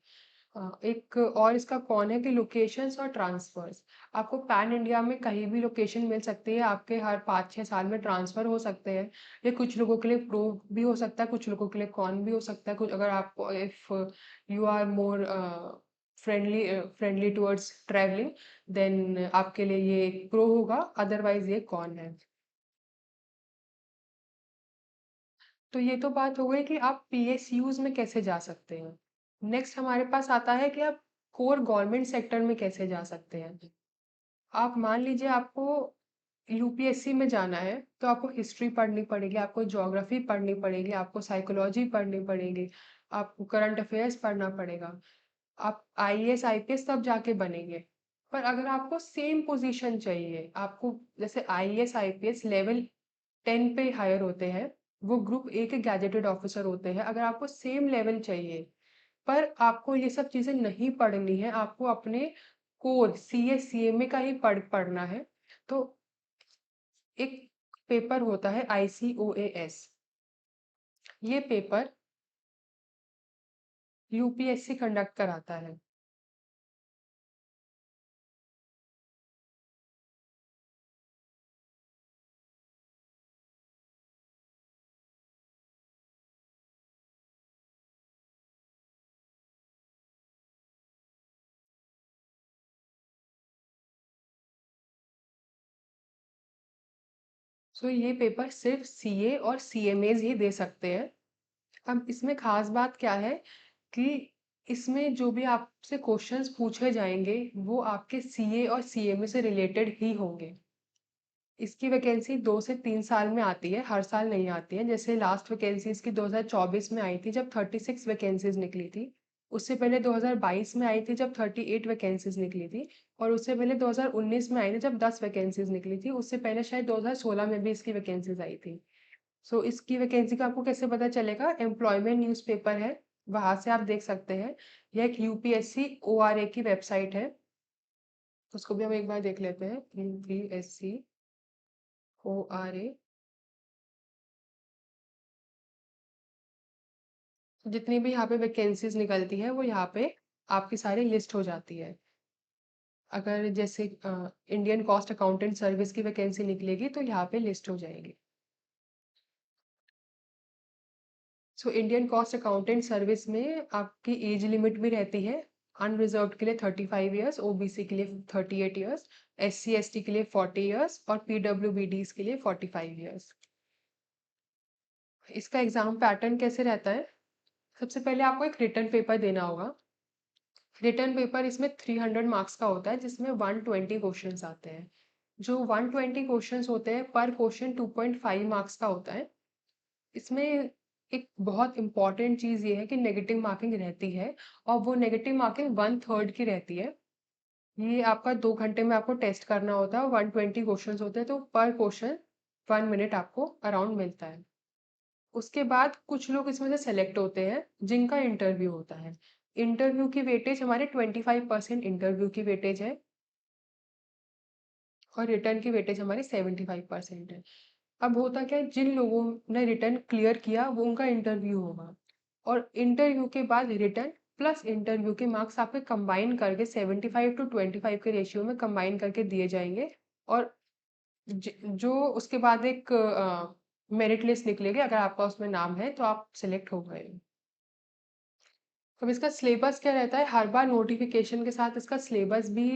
एक और इसका कौन है कि लोकेशंस और ट्रांसफर्स, आपको पैन इंडिया में कहीं भी लोकेशन मिल सकती है, आपके हर 5-6 साल में ट्रांसफर हो सकते हैं। ये कुछ लोगों के लिए प्रो भी हो सकता है, कुछ लोगों के लिए कॉन भी हो सकता है। कुछ अगर आप if you are more friendly towards travelling, then आपके लिए ये एक प्रो होगा, अदरवाइज ये कौन है। तो ये तो बात हो गई कि आप पीएसयूज में कैसे जा सकते हैं। नेक्स्ट हमारे पास आता है कि आप कोर गवर्नमेंट सेक्टर में कैसे जा सकते हैं। आप मान लीजिए आपको यूपीएससी में जाना है, तो आपको हिस्ट्री पढ़नी पड़ेगी, आपको ज्योग्राफी पढ़नी पड़ेगी, आपको साइकोलॉजी पढ़नी पड़ेगी, आपको करंट अफेयर्स पढ़ना पड़ेगा। आप आईएएस आईपीएस तब जाके बनेंगे। पर अगर आपको सेम पोजीशन चाहिए, आपको जैसे आईएएस आईपीएस लेवल 10 पे हायर होते हैं, वो ग्रुप ए के गैजेटेड ऑफिसर होते हैं। अगर आपको सेम लेवल चाहिए पर आपको ये सब चीजें नहीं पढ़नी है, आपको अपने कोर सीएससीएमए का ही पढ़ना है, तो एक पेपर होता है आईसीओएएस। ये पेपर यूपीएससी कंडक्ट कराता है। सो ये पेपर सिर्फ सीए और सीएमएज ही दे सकते हैं। अब इसमें खास बात क्या है कि इसमें जो भी आपसे क्वेश्चंस पूछे जाएंगे वो आपके सीए और सीएमए से रिलेटेड ही होंगे। इसकी वैकेंसी 2 से 3 साल में आती है, हर साल नहीं आती है। जैसे लास्ट वैकेंसी इसकी 2024 में आई थी जब 36 वैकेंसीज निकली थी। उससे पहले 2022 में आई थी जब 38 वैकेंसीज निकली थी। और उससे पहले 2019 में आई थी जब 10 वैकेंसीज निकली थी। उससे पहले शायद 2016 में भी इसकी वैकेंसीज आई थी। सो इसकी वैकेंसी का आपको कैसे पता चलेगा, एम्प्लॉयमेंट न्यूज़पेपर है, वहां से आप देख सकते हैं। यह एक यूपीएससी ओआरए की वेबसाइट है, उसको भी हम एक बार देख लेते हैं। यूपीएससी ओआरए, जितनी भी यहाँ पे वैकेंसीज निकलती है वो यहाँ पे आपकी सारी लिस्ट हो जाती है। अगर जैसे इंडियन कॉस्ट अकाउंटेंट सर्विस की वैकेंसी निकलेगी तो यहाँ पे लिस्ट हो जाएगी। So Indian cost accountant service में आपकी एज लिमिट भी रहती है। अनरिजर्व्ड के लिए 35 ईयर्स, ओबीसी के लिए 38 ईयर्स, एससी एसटी के लिए 40 ईयर्स और पीडब्ल्यूबीडीज के लिए 45 ईयर्स। इसका एग्जाम पैटर्न कैसे रहता है, सबसे पहले आपको एक रिटर्न पेपर देना होगा। रिटर्न पेपर इसमें 300 मार्क्स का होता है, जिसमें 120 क्वेश्चंस आते हैं। जो 120 क्वेश्चंस होते हैं, पर क्वेश्चन 2.5 मार्क्स का होता है। इसमें एक बहुत इंपॉर्टेंट चीज ये है कि नेगेटिव मार्किंग रहती है, और वो नेगेटिव मार्किंग 1/3 की रहती है। ये आपका 2 घंटे में आपको टेस्ट करना होता है, 120 क्वेश्चन होते हैं, तो पर क्वेश्चन 1 मिनट आपको अराउंड मिलता है। उसके बाद कुछ लोग इसमें से सेलेक्ट होते हैं जिनका इंटरव्यू होता है। इंटरव्यू की वेटेज हमारे 25% इंटरव्यू की वेटेज है, और रिटर्न की वेटेज हमारी 75% है। अब होता क्या है, जिन लोगों ने रिटर्न क्लियर किया वो उनका इंटरव्यू होगा, और इंटरव्यू के बाद रिटर्न प्लस इंटरव्यू के मार्क्स आपके कंबाइन करके 75-25 के रेशियो में कंबाइन करके दिए जाएंगे। और जो उसके बाद एक मेरिट लिस्ट निकलेगी, अगर आपका उसमें नाम है तो आप सिलेक्ट हो गए। अब इसका सिलेबस क्या रहता है, हर बार नोटिफिकेशन के साथ इसका सिलेबस भी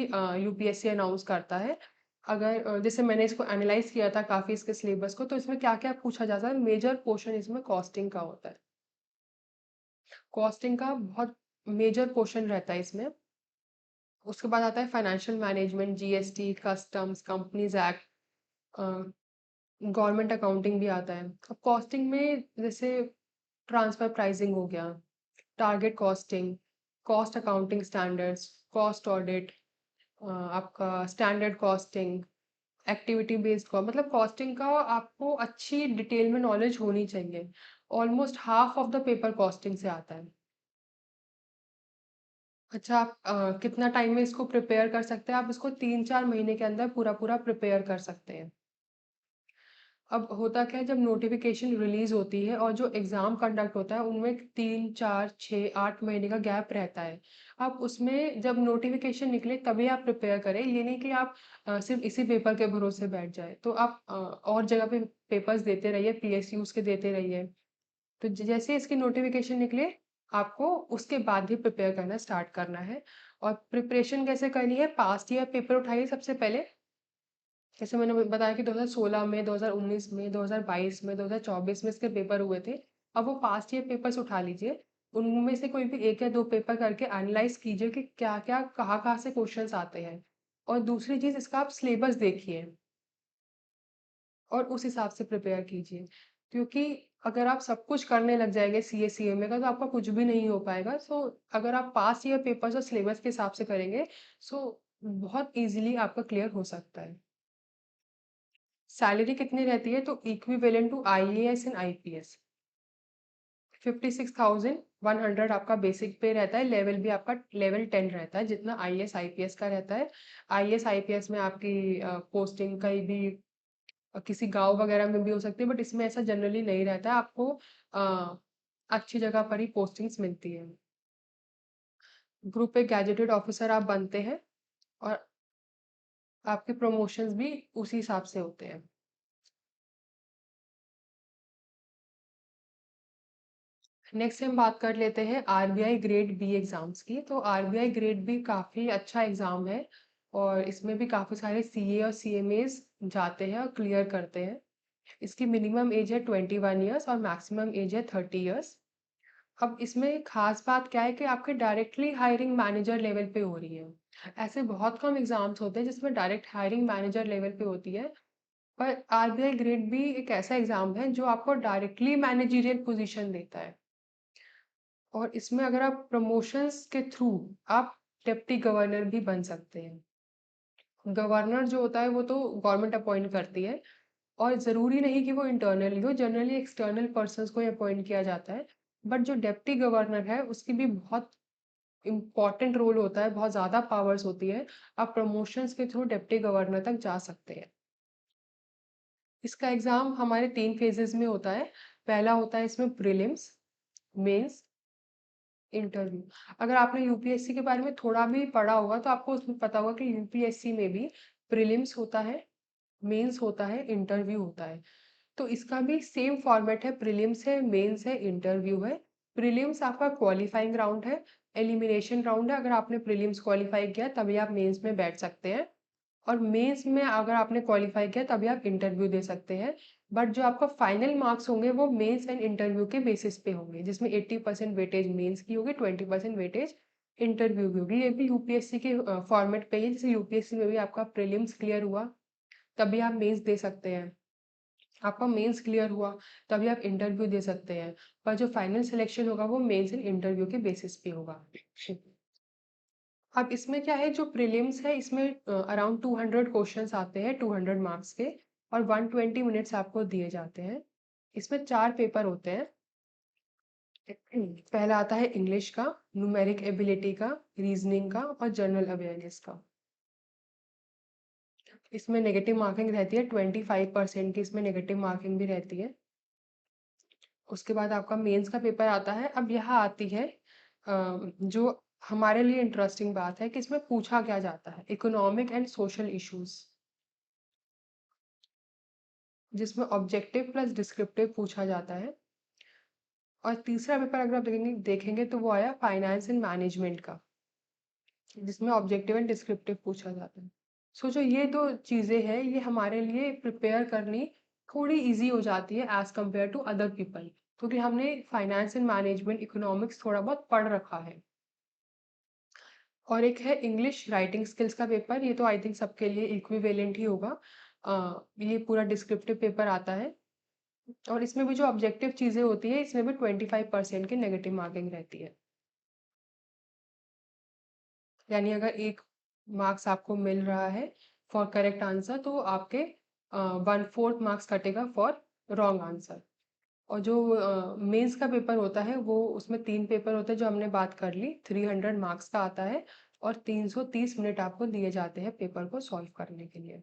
यूपीएससी अनाउंस करता है। अगर जैसे मैंने इसको एनालाइज किया था काफ़ी इसके सिलेबस को, तो इसमें क्या-क्या पूछा जाता है, मेजर पोर्शन इसमें कॉस्टिंग का होता है। कॉस्टिंग का बहुत मेजर पोर्शन रहता है इसमें। उसके बाद आता है financial management, GST, customs, companies act, government accounting भी आता है। अब कॉस्टिंग में जैसे ट्रांसफर प्राइसिंग हो गया, target costing, cost accounting standards, cost audit, आपका स्टैंडर्ड कॉस्टिंग, एक्टिविटी बेस्ड मतलब कॉस्टिंग का आपको अच्छी डिटेल में नॉलेज होनी चाहिए। Almost half of the paper costing से आता है। अच्छा, आप कितना टाइम में इसको प्रिपेयर कर सकते हैं? आप इसको 3-4 महीने के अंदर पूरा-पूरा प्रिपेयर कर सकते हैं। अब होता क्या है, जब नोटिफिकेशन रिलीज होती है और जो एग्जाम कंडक्ट होता है उनमें 3, 4, 6, 8 महीने का गैप रहता है। आप उसमें जब नोटिफिकेशन निकले तभी आप प्रिपेयर करें, ये नहीं कि आप सिर्फ इसी पेपर के भरोसे बैठ जाए। तो आप और जगह पे पेपर्स देते रहिए, पीएसयूज के देते रहिए। तो जैसे इसकी नोटिफिकेशन निकले, आपको उसके बाद ही प्रिपेयर करना स्टार्ट करना है। और प्रिपरेशन कैसे करनी है, पास्ट ईयर पेपर उठाइए सबसे पहले। जैसे मैंने बताया कि 2016 में, 2019 में, 2022 में, 2024 में इसके पेपर हुए थे। अब वो पास्ट ईयर पेपर्स उठा लीजिए, उनमें से कोई भी 1 या 2 पेपर करके एनालाइज कीजिए कि क्या-क्या, कहाँ-कहाँ से क्वेश्चंस आते हैं। और दूसरी चीज़, इसका आप सिलेबस देखिए और उस हिसाब से प्रिपेयर कीजिए। क्योंकि अगर आप सब कुछ करने लग जाएँगे सीए, सीएमए का, तो आपका कुछ भी नहीं हो पाएगा। सो अगर आप पास्ट ईयर पेपर्स और सिलेबस के हिसाब से करेंगे, सो बहुत ईज़िली आपका क्लियर हो सकता है। सैलरी कितनी रहती है, तो equivalent to IAS and IPS 56,100 आपका बेसिक पे रहता है। लेवल भी आपका लेवल 10 रहता है, जितना आईएएस आईपीएस का रहता है। आईएएस आईपीएस में आपकी पोस्टिंग कहीं भी किसी गांव वगैरह में भी हो सकती है, बट इसमें ऐसा जनरली नहीं रहता है। आपको अ, अच्छी जगह पर ही पोस्टिंग्स मिलती है। ग्रुप पे गैजेटेड ऑफिसर आप बनते हैं और आपके प्रमोशंस भी उसी हिसाब से होते हैं। नेक्स्ट हम बात कर लेते हैं आरबीआई ग्रेड बी एग्जाम्स की। तो आरबीआई ग्रेड बी काफ़ी अच्छा एग्जाम है और इसमें भी काफ़ी सारे सीए और सीएमएस जाते हैं और क्लियर करते हैं। इसकी मिनिमम एज है 21 ईयर्स और मैक्सिमम एज है 30 ईयर्स। अब इसमें खास बात क्या है कि आपके डायरेक्टली हायरिंग मैनेजर लेवल पे हो रही है। ऐसे बहुत कम एग्जाम्स होते हैं जिसमें डायरेक्ट हायरिंग मैनेजर लेवल पे होती है, पर आरबीआई ग्रेड बी एक ऐसा एग्जाम है जो आपको डायरेक्टली मैनेजरियल पोजीशन देता है। और इसमें अगर आप प्रमोशंस के थ्रू आप डिप्टी गवर्नर भी बन सकते हैं। गवर्नर जो होता है वो तो गवर्नमेंट अपॉइंट करती है और ज़रूरी नहीं कि वो इंटरनली हो, जनरली एक्सटर्नल पर्सन्स को ही अपॉइंट किया जाता है। बट जो डिप्टी गवर्नर है उसकी भी बहुत इम्पोर्टेंट रोल होता है, बहुत ज़्यादा पावर्स होती है। आप प्रमोशंस के थ्रू डिप्टी गवर्नर तक जा सकते हैं। इसका एग्ज़ाम हमारे 3 फेजेज़ में होता है। पहला होता है इसमें प्रीलिम्स, मेंस, इंटरव्यू। अगर आपने यूपीएससी के बारे में थोड़ा भी पढ़ा होगा तो आपको उसमें पता होगा कि यूपीएससी में भी प्रीलिम्स होता है, मेंस होता है, इंटरव्यू होता है। तो इसका भी सेम फॉर्मेट है, प्रीलिम्स है, मेंस है, इंटरव्यू है। प्रीलिम्स आपका क्वालिफाइंग राउंड है, एलिमिनेशन राउंड है। अगर आपने प्रीलिम्स क्वालिफाई किया तभी आप मेंस में बैठ सकते हैं और मेंस में अगर आपने क्वालिफाई किया तभी आप इंटरव्यू दे सकते हैं। बट जो आपका फाइनल मार्क्स होंगे वो मेंस एंड इंटरव्यू के बेसिस पे होंगे, जिसमें 80% वेटेज मेंस की होगी, 20% वेटेज इंटरव्यू की होगी। ये भी यूपीएससी के फॉर्मेट पे ही, जैसे यूपीएससी में भी आपका प्रीलिम्स क्लियर हुआ तभी आप मेंस दे सकते हैं, आपका मेंस क्लियर हुआ तभी आप इंटरव्यू दे सकते हैं। पर जो फाइनल सिलेक्शन होगा वो मेंस एंड इंटरव्यू के बेसिस पे होगा। अब इसमें क्या है, जो प्रीलिम्स है इसमें अराउंड 200 क्वेश्चंस आते हैं 200 मार्क्स के और 120 मिनट्स आपको दिए जाते हैं। इसमें 4 पेपर होते हैं। पहला आता है इंग्लिश का, न्यूमेरिक एबिलिटी का, रीजनिंग का और जनरल अवेयरनेस का। इसमें नेगेटिव मार्किंग रहती है, 25% की इसमें नेगेटिव मार्किंग भी रहती है। उसके बाद आपका मेंस का पेपर आता है। अब यहाँ आती है जो हमारे लिए इंटरेस्टिंग बात है कि इसमें पूछा क्या जाता है, इकोनॉमिक एंड सोशल इश्यूज, जिसमें ऑब्जेक्टिव प्लस डिस्क्रिप्टिव पूछा जाता है। और तीसरा पेपर अगर आप देखेंगे तो वो आया फाइनेंस एंड मैनेजमेंट का, जिसमें ऑब्जेक्टिव एंड डिस्क्रिप्टिव पूछा जाता है। सो जो ये दो चीज़ें हैं ये हमारे लिए प्रिपेयर करनी थोड़ी इजी हो जाती है as compare to other people, क्योंकि हमने फाइनेंस एंड मैनेजमेंट इकोनॉमिक्स थोड़ा बहुत पढ़ रखा है। और एक है इंग्लिश राइटिंग स्किल्स का पेपर, ये तो आई थिंक सबके लिए इक्विवेलेंट ही होगा। ये पूरा डिस्क्रिप्टिव पेपर आता है और इसमें भी जो ऑब्जेक्टिव चीज़ें होती है इसमें भी 25% की नेगेटिव मार्किंग रहती है। यानी अगर 1 मार्क्स आपको मिल रहा है फॉर करेक्ट आंसर तो आपके 1/4 मार्क्स कटेगा फॉर रॉन्ग आंसर। और जो मेंस का पेपर होता है वो उसमें 3 पेपर होते हैं जो हमने बात कर ली, 300 मार्क्स का आता है और 330 मिनट आपको दिए जाते हैं पेपर को सॉल्व करने के लिए।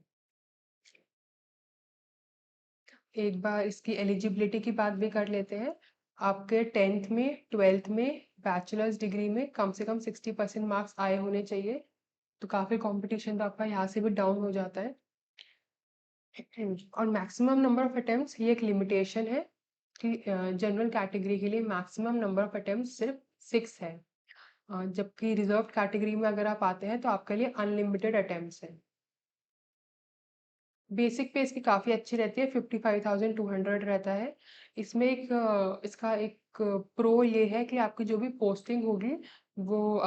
एक बार इसकी एलिजिबिलिटी की बात भी कर लेते हैं। आपके 10th में 12th में बैचलर्स डिग्री में कम से कम 60% मार्क्स आए होने चाहिए, तो काफ़ी कंपटीशन तो आपका यहाँ से भी डाउन हो जाता है। और मैक्सिमम नंबर ऑफ अटेम्प्ट्स ये एक लिमिटेशन है कि जनरल कैटेगरी के लिए मैक्सिमम नंबर ऑफ अटेम्प्ट्स सिर्फ 6 है, जबकि रिजर्व कैटेगरी में अगर आप आते हैं तो आपके लिए अनलिमिटेड अटेम्प्ट्स है। बेसिक पे इसकी काफ़ी अच्छी रहती है, 55,200 रहता है। इसमें इसका एक प्रो ये है कि आपकी जो भी पोस्टिंग होगी वो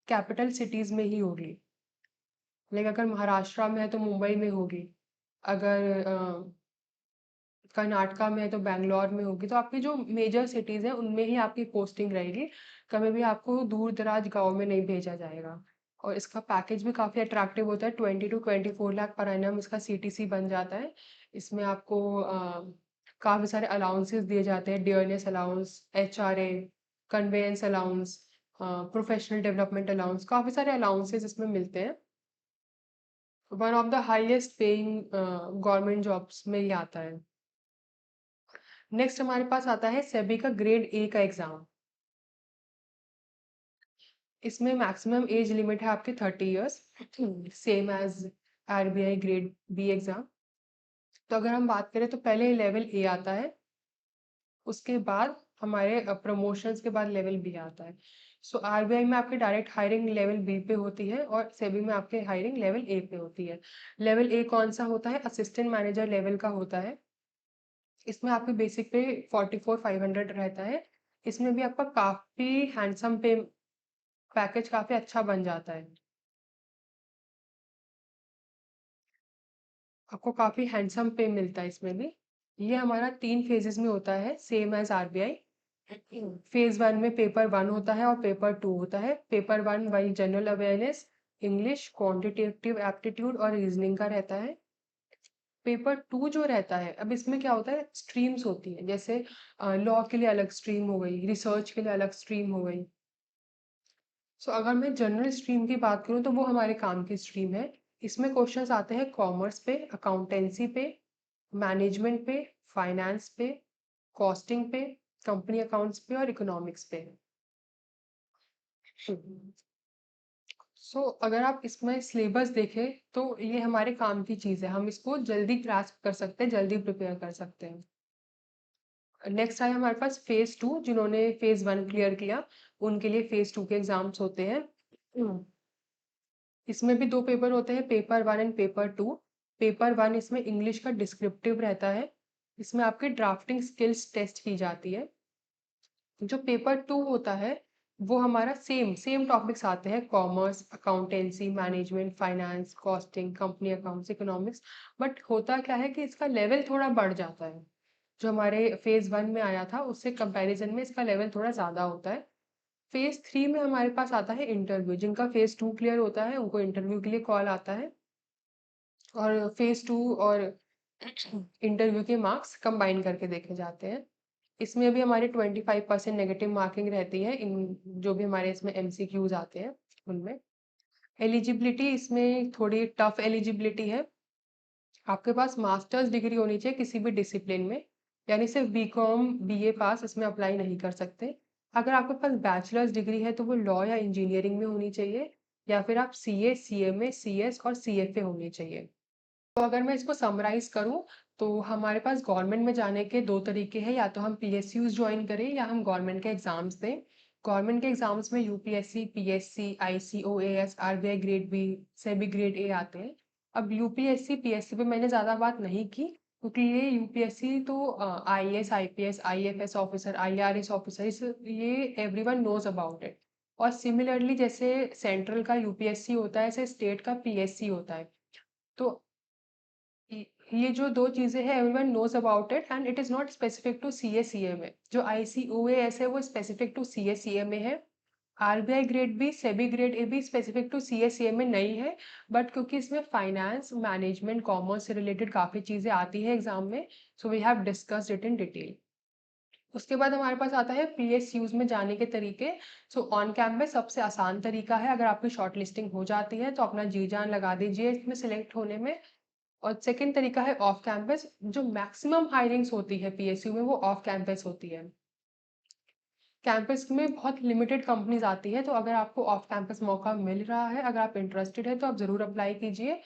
कैपिटल सिटीज़ में ही होगी। लाइक अगर महाराष्ट्र में है तो मुंबई में होगी, अगर कर्नाटका में है तो बैंगलोर में होगी, तो आपकी जो मेजर सिटीज़ हैं उनमें ही आपकी पोस्टिंग रहेगी। कभी भी आपको दूर दराज गाँव में नहीं भेजा जाएगा। और इसका पैकेज भी काफ़ी अट्रैक्टिव होता है, 20 to 24 लाख पर एनम इसका सीटीसी बन जाता है। इसमें आपको काफ़ी सारे अलाउंसेस दिए जाते हैं, dearness allowance, HRA, conveyance allowance, professional development allowance, काफ़ी सारे अलाउंसेस इसमें मिलते हैं। One of the highest paying government jobs में ही आता है। नेक्स्ट हमारे पास आता है सेबी का ग्रेड ए का एग्जाम। इसमें मैक्सिमम एज लिमिट है आपके 30 years, same age RBI grade B exam. तो अगर हम बात करें तो पहले लेवल ए आता है, उसके बाद हमारे प्रमोशंस के बाद लेवल बी आता है। सो आरबीआई में आपकी डायरेक्ट हायरिंग लेवल बी पे होती है और सेबी में आपके हायरिंग लेवल ए पे होती है। लेवल ए कौन सा होता है? असिस्टेंट मैनेजर लेवल का होता है। इसमें आपके बेसिक पे 44,500 रहता है। इसमें भी आपका काफ़ी हैंडसम पे पैकेज काफ़ी अच्छा बन जाता है। आपको काफ़ी हैंडसम पे मिलता है इसमें भी। ये हमारा 3 फेजेस में होता है, सेम एज आरबीआई। फेज 1 में पेपर 1 होता है और पेपर 2 होता है। पेपर 1 वही general awareness, English, quantitative aptitude और रीजनिंग का रहता है। पेपर 2 जो रहता है, अब इसमें क्या होता है, स्ट्रीम्स होती है, जैसे लॉ के लिए अलग स्ट्रीम हो गई, रिसर्च के लिए अलग स्ट्रीम हो गई। सो अगर मैं जनरल स्ट्रीम की बात करूँ तो वो हमारे काम की स्ट्रीम है। इसमें क्वेश्चंस आते हैं कॉमर्स पे, अकाउंटेंसी पे, मैनेजमेंट पे, फाइनेंस पे, कॉस्टिंग पे, कंपनी अकाउंट्स पे और इकोनॉमिक्स पे। अगर आप इसमें सिलेबस देखें तो ये हमारे काम की चीज़ है, हम इसको जल्दी ग्रास्प कर सकते हैं, जल्दी प्रिपेयर कर सकते हैं। नेक्स्ट आया हमारे पास फेज 2, जिन्होंने फेज 1 क्लियर किया उनके लिए फेज 2 के एग्जाम्स होते हैं। इसमें भी 2 पेपर होते हैं, पेपर 1 एंड पेपर 2। पेपर 1 इसमें इंग्लिश का डिस्क्रिप्टिव रहता है। इसमें आपकी ड्राफ्टिंग स्किल्स टेस्ट की जाती है। जो पेपर 2 होता है वो हमारा सेम सेम टॉपिक्स आते हैं, commerce, accountancy, management, finance, costing, company accounts, economics. But होता क्या है कि इसका लेवल थोड़ा बढ़ जाता है। जो हमारे फेज 1 में आया था उससे कंपैरिजन में इसका लेवल थोड़ा ज़्यादा होता है। फेज 3 में हमारे पास आता है इंटरव्यू। जिनका फेज 2 क्लियर होता है उनको इंटरव्यू के लिए कॉल आता है और फेज 2 और इंटरव्यू के मार्क्स कंबाइन करके देखे जाते हैं। इसमें भी हमारे 25% नेगेटिव मार्किंग रहती है, इन जो भी हमारे इसमें एमसीक्यूज आते हैं उनमें। एलिजिबिलिटी इसमें थोड़ी टफ एलिजिबिलिटी है। आपके पास मास्टर्स डिग्री होनी चाहिए किसी भी डिसिप्लिन में, यानी सिर्फ बीकॉम बीए पास इसमें अप्लाई नहीं कर सकते। अगर आपके पास बैचलर्स डिग्री है तो वो लॉ या इंजीनियरिंग में होनी चाहिए, या फिर आप सीए, सीएमए, सीएस और सीएफए होनी चाहिए। तो अगर मैं इसको समराइज करूं तो हमारे पास गवर्नमेंट में जाने के 2 तरीके हैं, या तो हम पीएसयूज़ जॉइन करें या हम गवर्नमेंट के एग्ज़ाम्स दें। गवर्नमेंट के एग्ज़ाम्स में UPSC, PSC, ICOAS, RBI grade B, SEBI grade A आते हैं। अब यूपीएससी, पीएससी पे मैंने ज़्यादा बात नहीं की, क्योंकि ये यूपीएससी तो IAS, IPS, IFS officer, IRS officer, इस ये एवरीवन नोज़ अबाउट इट। और सिमिलरली जैसे सेंट्रल का यूपीएससी होता है, ऐसे स्टेट का पीएससी होता है। तो ये जो 2 चीज़ें हैं, everyone knows about it and it is not specific to CA, CMA. जो आईसीओएएस है वो स्पेसिफिक टू सीए, सीएमए है। RBI grade B, SEBI grade A भी स्पेसिफिक टू सीए, सीएमए नहीं है, बट क्योंकि इसमें फाइनेंस, मैनेजमेंट, कॉमर्स से रिलेटेड काफ़ी चीज़ें आती हैं एग्ज़ाम में, so we have discussed it in detail. उसके बाद हमारे पास आता है पीएसयूज़ में जाने के तरीके। सो ऑन कैंपस सबसे आसान तरीका है, अगर आपकी शॉर्ट लिस्टिंग हो जाती है तो अपना जी जान लगा दीजिए इसमें सिलेक्ट होने में। और सेकंड तरीका है ऑफ कैंपस। जो मैक्सिमम हायरिंग्स होती है पीएसयू में वो ऑफ कैंपस होती है। कैंपस में बहुत लिमिटेड कंपनीज आती है, तो अगर आपको ऑफ कैंपस मौका मिल रहा है, अगर आप इंटरेस्टेड है तो आप ज़रूर अप्लाई कीजिए।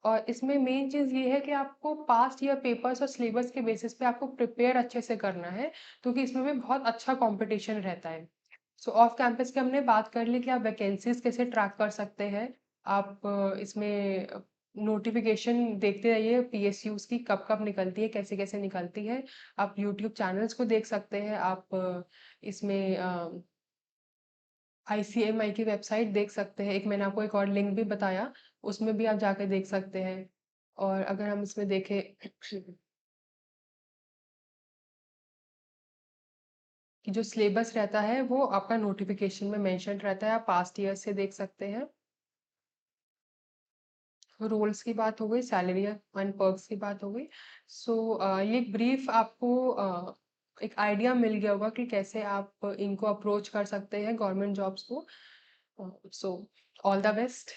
और इसमें मेन चीज़ ये है कि आपको पास्ट ईयर पेपर्स और सिलेबस के बेसिस पे आपको प्रिपेयर अच्छे से करना है, क्योंकि इसमें भी बहुत अच्छा कंपटीशन रहता है। सो ऑफ कैंपस की हमने बात कर ली कि आप वैकेंसीज कैसे ट्रैक कर सकते हैं। आप इसमें नोटिफिकेशन देखते रहिए पीएसयूज़ की, कब-कब निकलती है, कैसे-कैसे निकलती है। आप यूट्यूब चैनल्स को देख सकते हैं, आप इसमें आईसीएमआई की वेबसाइट देख सकते हैं। एक मैंने आपको एक और लिंक भी बताया, उसमें भी आप जाके देख सकते हैं। और अगर हम इसमें देखें कि जो सिलेबस रहता है वो आपका नोटिफिकेशन में मेंशन रहता है, आप पास्ट ईयर से देख सकते हैं। रोल्स की बात हो गई, सैलरी एंड पर्क्स की बात हो गई। सो ये ब्रीफ आपको एक आइडिया मिल गया होगा कि कैसे आप इनको अप्रोच कर सकते हैं गवर्नमेंट जॉब्स को। So all the best.